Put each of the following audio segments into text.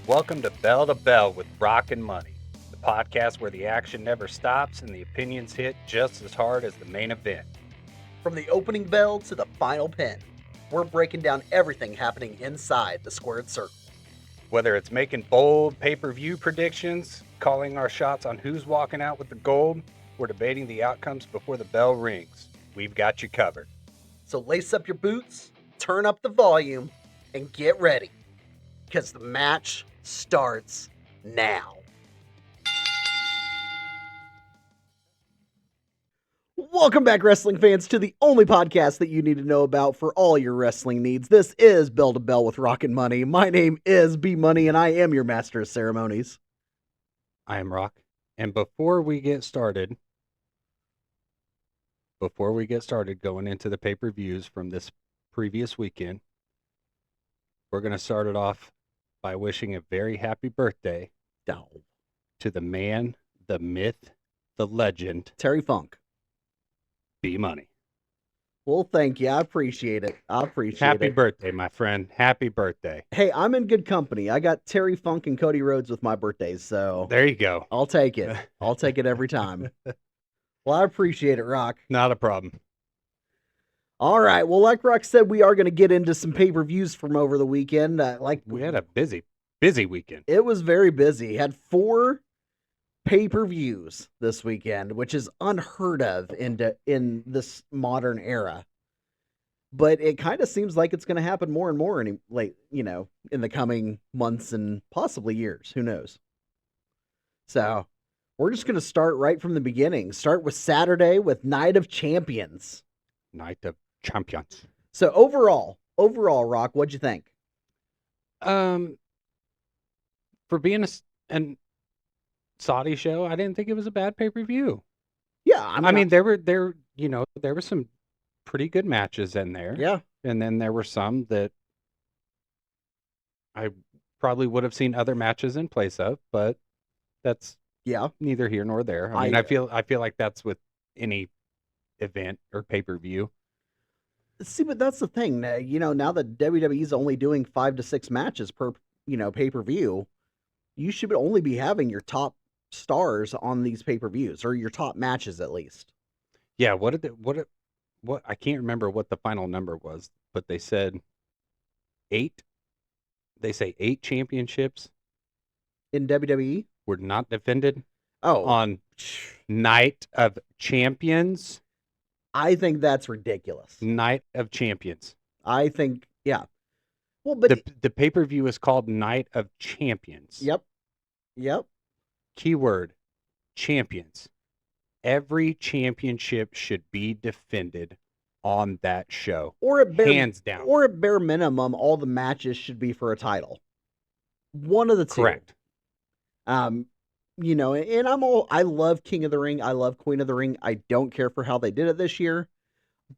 Welcome to Bell with Rock and Money, the podcast where the action never stops and the opinions hit just as hard as the main event. From the opening bell to the final pin, we're breaking down everything happening inside the squared circle. Whether it's making bold pay-per-view predictions, calling our shots on who's walking out with the gold, or debating the outcomes before the bell rings, we've got you covered. So lace up your boots, turn up the volume, and get ready, because the match starts now. Welcome back, wrestling fans, to the only podcast that you need to know about for all your wrestling needs. This is Bell to Bell with Rock and Money. My name is B Money, and I am your master of ceremonies. I am Rock, and before we get started going into the pay-per-views from this previous weekend, we're going to start it off by wishing a very happy birthday to the man, the myth, the legend, Terry Funk. B Money. Well, thank you. I appreciate it. Happy birthday, my friend. Happy birthday. Hey, I'm in good company. I got Terry Funk and Cody Rhodes with my birthdays, so There you go. I'll take it. I'll take it every time. Well, I appreciate it, Rock. Not a problem. All right. Well, like Rock said, we are going to get into some pay-per-views from over the weekend. We had a busy weekend. It was very busy. Had 4 pay-per-views this weekend, which is unheard of in this modern era. But it kind of seems like it's going to happen more and more in the coming months and possibly years. Who knows? So we're just going to start right from the beginning. Start with Saturday with Night of Champions. Night of Champions. So overall, Rock, what'd you think? For being an Saudi show, I didn't think it was a bad pay-per-view. Yeah, I mean, there were some pretty good matches in there. Yeah. And then there were some that I probably would have seen other matches in place of, but that's neither here nor there. I mean, I feel like that's with any event or pay-per-view. See, but that's the thing. Now that WWE's only doing 5 to 6 matches per, pay-per-view, you should only be having your top stars on these pay-per-views, or your top matches at least. Yeah, what I can't remember what the final number was, but they said 8. They say 8 championships in WWE were not defended Oh, on Night of Champions. I think that's ridiculous. Night of Champions. I think, yeah. Well, but the pay-per-view is called Night of Champions. Yep. Keyword, champions. Every championship should be defended on that show. Hands down. Or at bare minimum, all the matches should be for a title. One of the two. Correct. And I love King of the Ring. I love Queen of the Ring. I don't care for how they did it this year.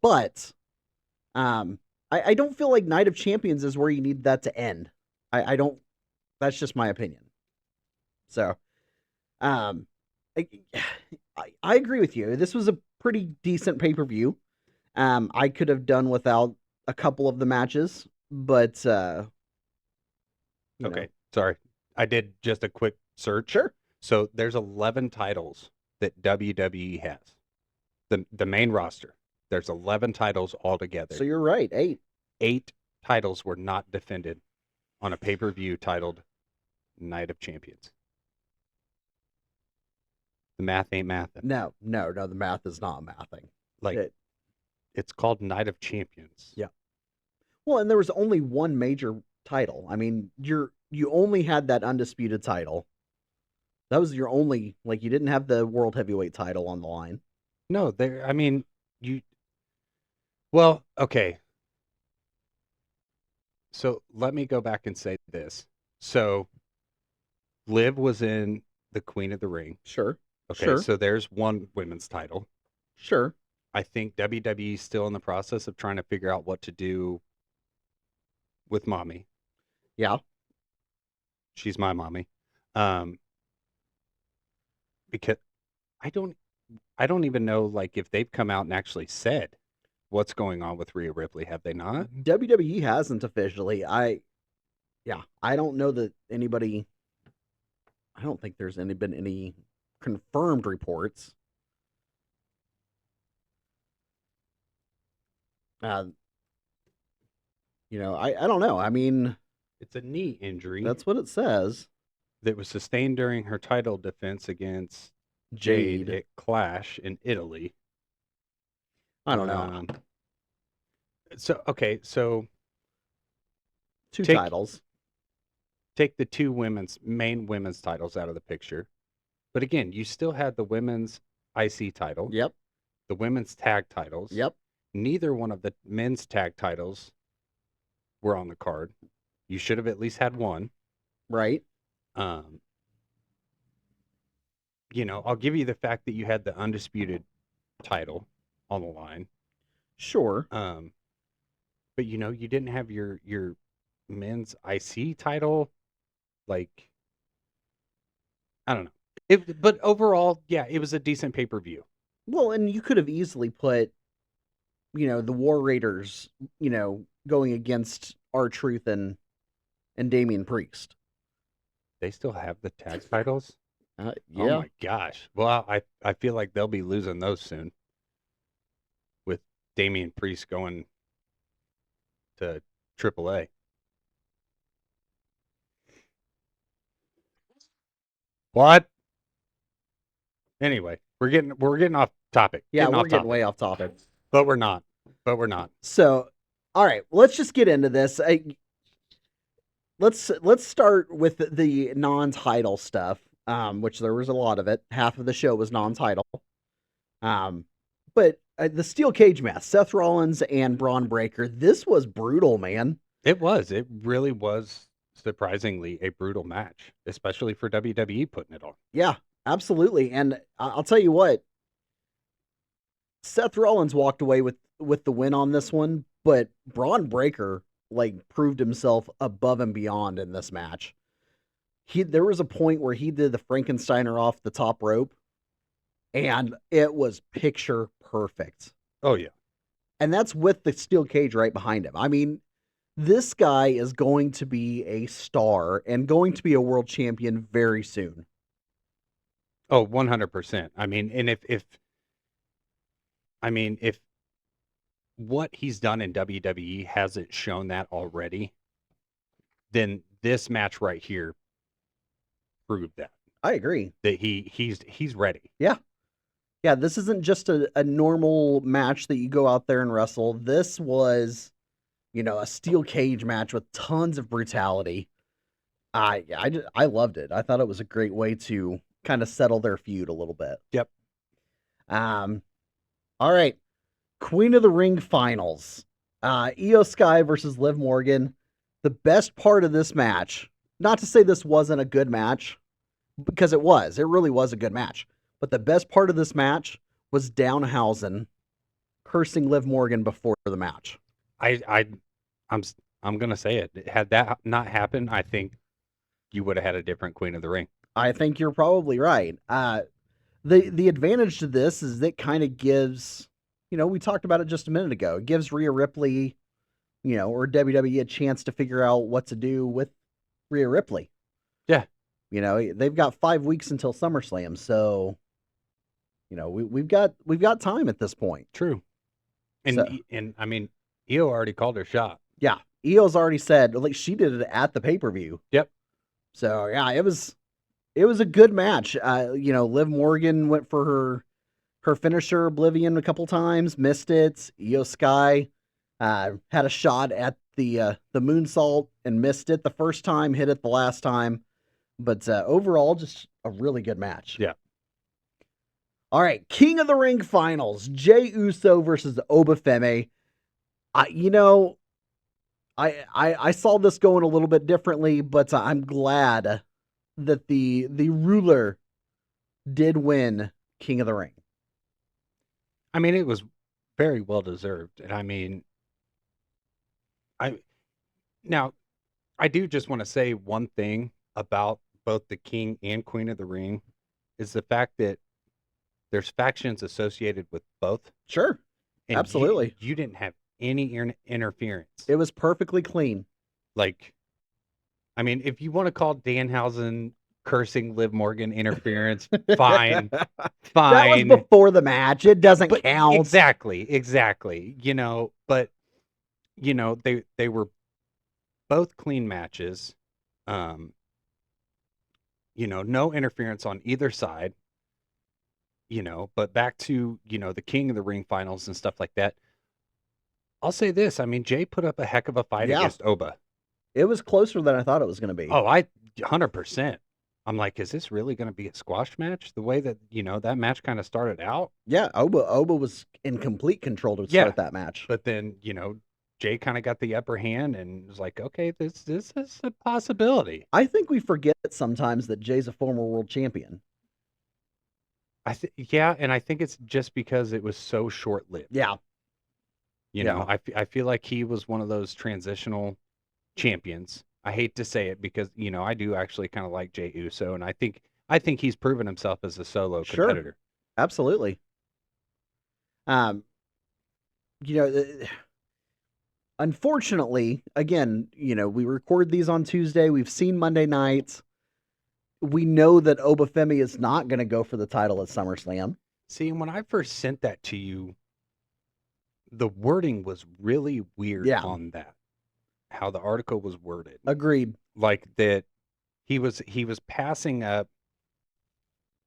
But I don't feel like Night of Champions is where you need that to end. I don't. That's just my opinion. So, I agree with you. This was a pretty decent pay-per-view. I could have done without a couple of the matches, but okay. Sorry. I did just a quick search. Sure. So there's 11 titles that WWE has. The main roster. There's 11 titles altogether. So you're right. 8. 8 titles were not defended on a pay-per-view titled Night of Champions. The math ain't mathing. No, the math is not mathing. It's called Night of Champions. Yeah. Well, and there was only one major title. I mean, you only had that undisputed title. That was your only, you didn't have the World Heavyweight title on the line. No, well, okay. So let me go back and say this. So Liv was in the Queen of the Ring. Sure. Okay, Sure. So there's one women's title. Sure. I think WWE's still in the process of trying to figure out what to do with Mommy. Yeah. She's my mommy. Because I don't even know if they've come out and actually said what's going on with Rhea Ripley. Have they not? WWE hasn't officially. Yeah, I don't know that anybody. I don't think there's been any confirmed reports. Uh, I don't know. I mean, It's a knee injury that's what it says. that was sustained during her title defense against Jade Jade. at Clash in Italy. I don't know. Um, so Two take titles. take the two main women's titles out of the picture. But again, you still had the women's IC title, Yep. the women's tag titles. Yep. Neither one of the men's tag titles were on the card. You should have at least had one. Right. Um, I'll give you the fact that you had the undisputed title on the line. Sure. But you didn't have your men's IC title. Like, I don't know. But overall, yeah, it was a decent pay-per-view. Well, and you could have easily put, the War Raiders, going against R-Truth and Damian Priest. They still have the tag titles? Oh Yeah. my gosh. Well, I feel like they'll be losing those soon with Damian Priest going to AAA. What? Anyway, we're getting off topic. Yeah, Getting we're off getting topic. way off topic. But we're not. But we're not. So, all right, let's just get into this. Let's start with the non-title stuff, which there was a lot of it. Half of the show was non-title. But the steel cage match, Seth Rollins and Braun Breaker, this was brutal, man. It was. It really was surprisingly a brutal match, especially for WWE putting it on. Yeah, absolutely. And I'll tell you what, Seth Rollins walked away with the win on this one, but Braun Breaker proved himself above and beyond in this match. There was a point where he did the Frankensteiner off the top rope, and it was picture perfect. Oh yeah. And that's with the steel cage right behind him. I mean, this guy is going to be a star and going to be a world champion very soon. Oh, 100%. I mean, and if what he's done in WWE hasn't shown that already, then this match right here proved that. I agree. That he's ready. Yeah. Yeah, this isn't just a normal match that you go out there and wrestle. This was, a steel cage match with tons of brutality. I loved it. I thought it was a great way to kind of settle their feud a little bit. Yep. All right. Queen of the Ring finals. Io Sky versus Liv Morgan. The best part of this match, not to say this wasn't a good match, because it was. It really was a good match. But the best part of this match was Danhausen cursing Liv Morgan before the match. I'm gonna say it. Had that not happened, I think you would have had a different Queen of the Ring. I think you're probably right. The advantage to this is it kind of gives, we talked about it just a minute ago. It gives Rhea Ripley, or WWE a chance to figure out what to do with Rhea Ripley. Yeah. They've got 5 weeks until SummerSlam, so we've got time at this point. True. And I mean, Io already called her shot. Yeah. Io's already said, she did it at the pay-per-view. Yep. So, yeah, it was a good match. Liv Morgan went for her finisher, Oblivion, a couple times, missed it. Io Sky had a shot at the moonsault and missed it the first time, hit it the last time. But overall, just a really good match. Yeah. All right, King of the Ring finals, Jey Uso versus Obafemi. I saw this going a little bit differently, but I'm glad that the ruler did win King of the Ring. I mean, it was very well deserved. And I mean, I do just want to say one thing about both the King and Queen of the Ring is the fact that there's factions associated with both. Sure. And absolutely. You didn't have any interference. It was perfectly clean. Like, I mean, if you want to call Danhausen cursing Liv Morgan interference, fine, That was fine. before the match. It doesn't But count. exactly. But they were both clean matches. No interference on either side. But back to, the King of the Ring finals and stuff like that. I'll say this. I mean, Jay put up a heck of a fight Yeah. against Oba. It was closer than I thought it was going to be. Oh, 100%. I'm like, is this really going to be a squash match? The way that, that match kind of started out. Yeah, Oba was in complete control to start that match. But then, Jay kind of got the upper hand and was like, okay, this is a possibility. I think we forget sometimes that Jay's a former world champion. And I think it's just because it was so short-lived. Yeah. I feel like he was one of those transitional champions. I hate to say it because, I do actually kind of like Jey Uso, and I think he's proven himself as a solo competitor. Absolutely. Unfortunately, again, we record these on Tuesday. We've seen Monday nights. We know that Obafemi is not going to go for the title at SummerSlam. See, when I first sent that to you, the wording was really weird on that. How the article was worded. Agreed. Like that he was passing up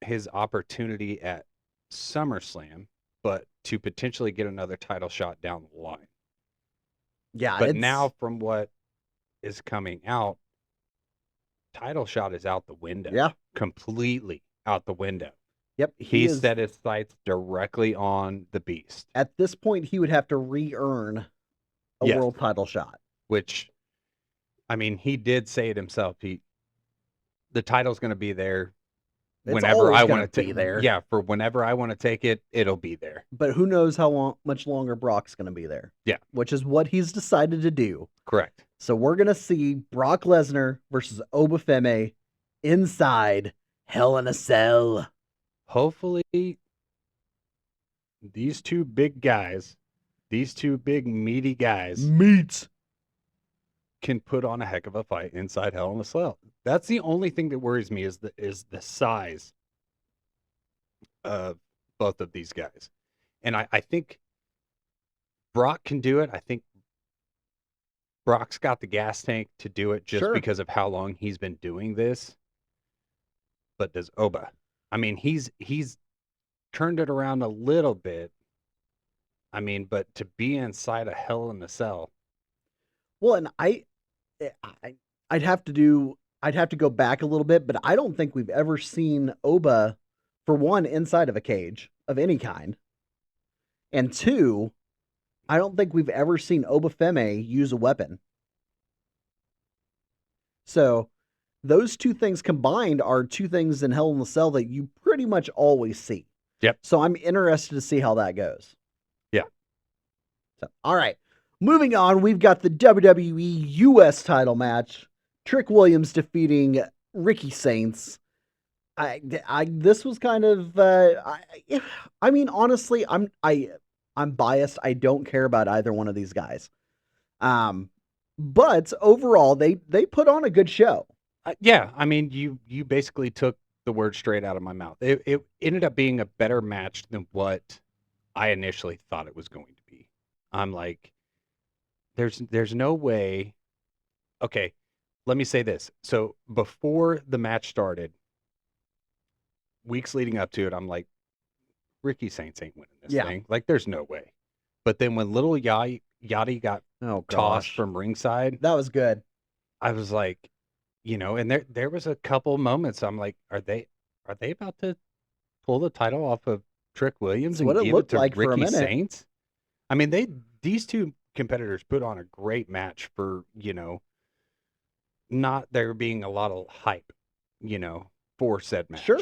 his opportunity at SummerSlam, but to potentially get another title shot down the line. Yeah. But now from what is coming out, title shot is out the window. Yeah. Completely out the window. Yep. He set his sights directly on the Beast. At this point, he would have to re-earn a world title shot. Which, I mean, he did say it himself. The title's going to be there whenever I want to take it. Yeah, for whenever I want to take it, it'll be there. But who knows how much longer Brock's going to be there. Yeah. Which is what he's decided to do. Correct. So we're going to see Brock Lesnar versus Obafemi inside Hell in a Cell. Hopefully, these two big meaty guys, can put on a heck of a fight inside Hell in a Cell. That's the only thing that worries me is the size of both of these guys. And I think Brock can do it. I think Brock's got the gas tank to do it just because of how long he's been doing this. But does Oba? I mean, he's turned it around a little bit. I mean, but to be inside a Hell in a Cell. Well, and I'd have to go back a little bit, but I don't think we've ever seen Oba, for one, inside of a cage of any kind. And two, I don't think we've ever seen Obafemi use a weapon. So those two things combined are two things in Hell in a Cell that you pretty much always see. Yep. So I'm interested to see how that goes. Yeah. So, all right. Moving on, we've got the WWE US title match. Trick Williams defeating Ricky Saints. This was kind of I mean, honestly, I'm biased. I don't care about either one of these guys. But overall, they put on a good show. Yeah, I mean, you basically took the word straight out of my mouth. It ended up being a better match than what I initially thought it was going to be. I'm like, there's no way. Okay, let me say this. So before the match started, weeks leading up to it, I'm like, Ricky Saints ain't winning this thing. Like, there's no way. But then when little Yachty got tossed from ringside, that was good. I was like, and there was a couple moments I'm like, are they about to pull the title off of Trick Williams and give it to like Ricky Saints? I mean, these two competitors put on a great match for, not there being a lot of hype, for said match. Sure.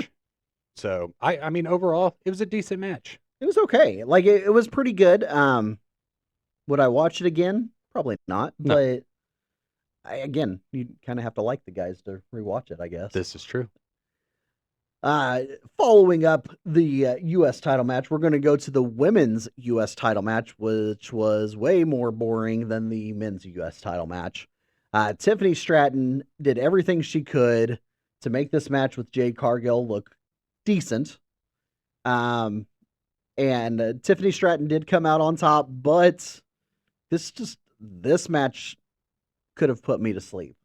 So I mean, overall, it was a decent match. It was okay. Like it was pretty good. Would I watch it again? Probably not. No. But again, you kind of have to like the guys to rewatch it, I guess. This is true. Following up the U.S. title match, we're going to go to the women's U.S. title match, which was way more boring than the men's U.S. title match. Tiffany Stratton did everything she could to make this match with Jade Cargill look decent. And Tiffany Stratton did come out on top, but this match could have put me to sleep.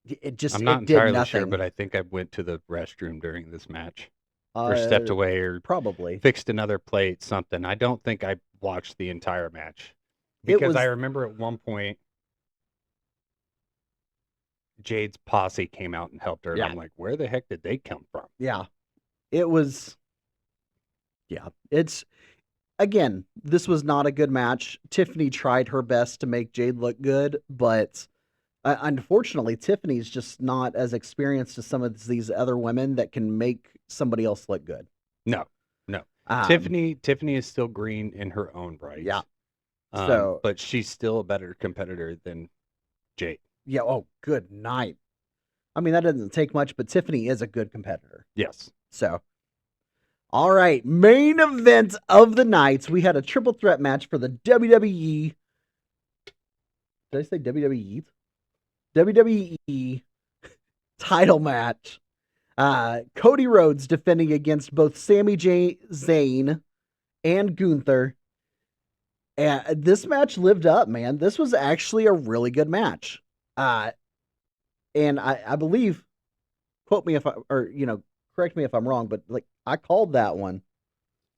It I'm not did entirely nothing. sure, but I think I went to the restroom during this match, or stepped away, or probably fixed another plate, something. I don't think I watched the entire match because I remember at one point Jade's posse came out and helped her, and Yeah. I'm like, where the heck did they come from? Yeah. It was. Yeah. It's. Again, this was not a good match. Tiffany tried her best to make Jade look good, but unfortunately, Tiffany's just not as experienced as some of these other women that can make somebody else look good. No. Tiffany is still green in her own right. Yeah. But she's still a better competitor than Jade. Yeah. Oh, good night. I mean, that doesn't take much, but Tiffany is a good competitor. Yes. So, all right, main event of the night. We had a triple threat match for the WWE. Did I say WWE? WWE title match. Cody Rhodes defending against both Sami Zayn and Gunther. And this match lived up, man. This was actually a really good match. And I believe, quote me if correct me if I'm wrong, but like I called that one.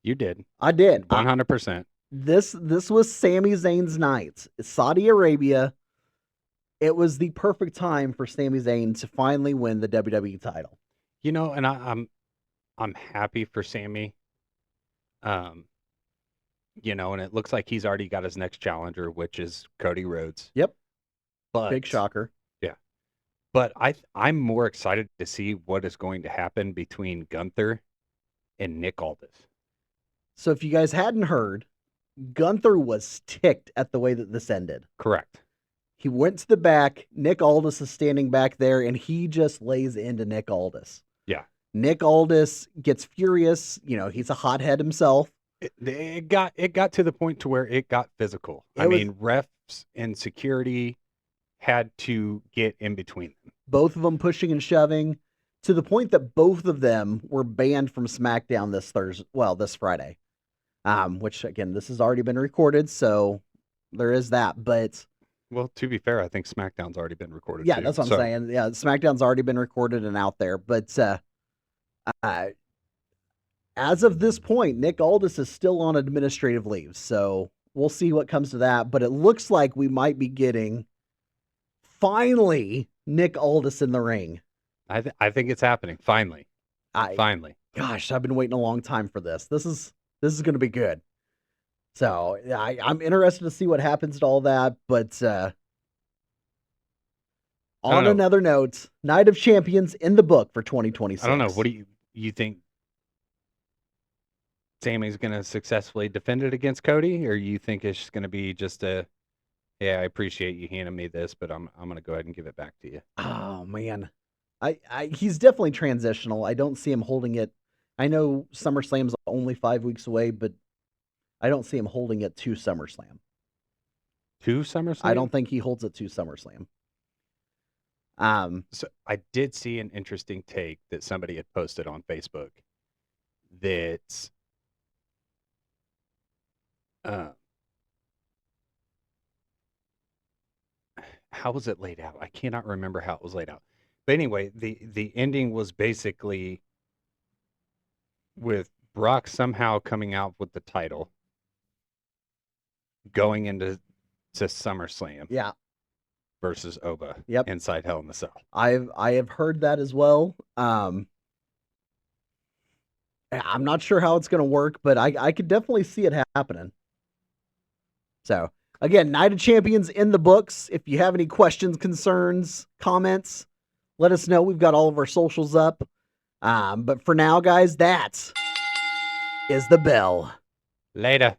You did. I did. 100%. This was Sami Zayn's night. Saudi Arabia. It was the perfect time for Sami Zayn to finally win the WWE title. You know, and I'm happy for Sami. You know, and it looks like he's already got his next challenger, which is Cody Rhodes. Yep. But big shocker. Yeah. But I'm more excited to see what is going to happen between Gunther and Nick Aldis. So if you guys hadn't heard, Gunther was ticked at the way that this ended. Correct. He went to the back. Nick Aldis is standing back there, and he just lays into Nick Aldis. Yeah. Nick Aldis gets furious. You know, he's a hothead himself. It got to the point to where it got physical. I mean, refs and security had to get in between them. Both of them pushing and shoving to the point that both of them were banned from SmackDown this Friday. Which again, this has already been recorded, so there is that. But well, to be fair, I think SmackDown's already been recorded. Yeah, too, that's what I'm saying. Yeah, SmackDown's already been recorded and out there. But as of this point, Nick Aldis is still on administrative leave, so we'll see what comes to that. But it looks like we might be getting finally Nick Aldis in the ring. I think it's happening finally. Finally. Gosh, I've been waiting a long time for this. This is going to be good. So I'm interested to see what happens to all that. But on another note, Night of Champions in the book for 2026. I don't know. What do you think? Sami's going to successfully defend it against Cody, or you think it's going to be just I appreciate you handing me this, but I'm going to go ahead and give it back to you. Oh man, he's definitely transitional. I don't see him holding it. I know SummerSlam's only 5 weeks away, but I don't see him holding it to SummerSlam. To SummerSlam? I don't think he holds it to SummerSlam. So I did see an interesting take that somebody had posted on Facebook that how was it laid out? I cannot remember how it was laid out. But anyway, the ending was basically with Brock somehow coming out with the title, going into SummerSlam. Yeah. Versus Oba. Yep. Inside Hell in the Cell. I have heard that as well. I'm not sure how it's going to work, but I could definitely see it happening. So, again, Night of Champions in the books. If you have any questions, concerns, comments, let us know. We've got all of our socials up. But for now, guys, that is the bell. Later.